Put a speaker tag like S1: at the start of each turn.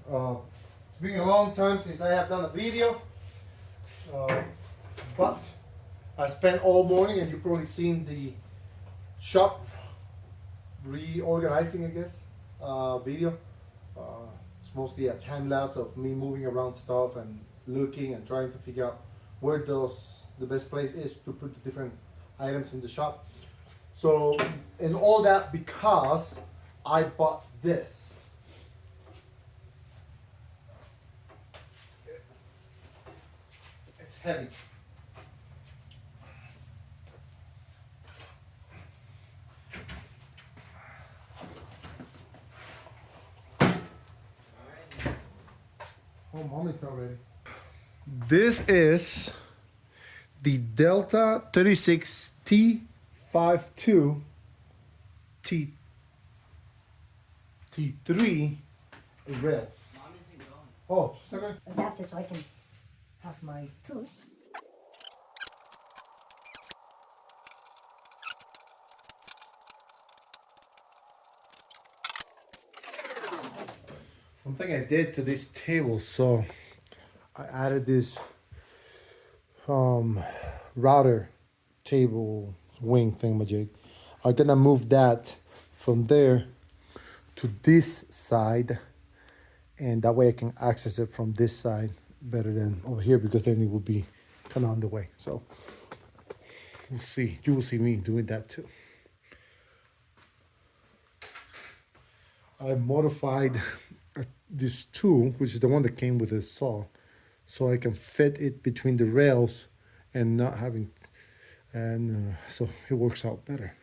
S1: It's been a long time since I have done a video, but I spent all morning, and you've probably seen the shop reorganizing, I guess, video. It's mostly a time lapse of me moving around stuff and looking and trying to figure out where the best place is to put the different items in the shop. So, and all that because I bought this. It's heavy. Oh, mommy's not ready. This is the Delta 36 T52 T3 rails. Oh, she's not going.
S2: Adapter so I can have my tools.
S1: One thing I did to this table, so I added this router table wing thingamajig. I'm gonna move that from there to this side, and that way I can access it from this side better than over here, because then it will be kind of on the way. So we'll see. You will see me doing that too. I modified this tool, which is the one that came with a saw, so I can fit it between the rails and not having, and so it works out better.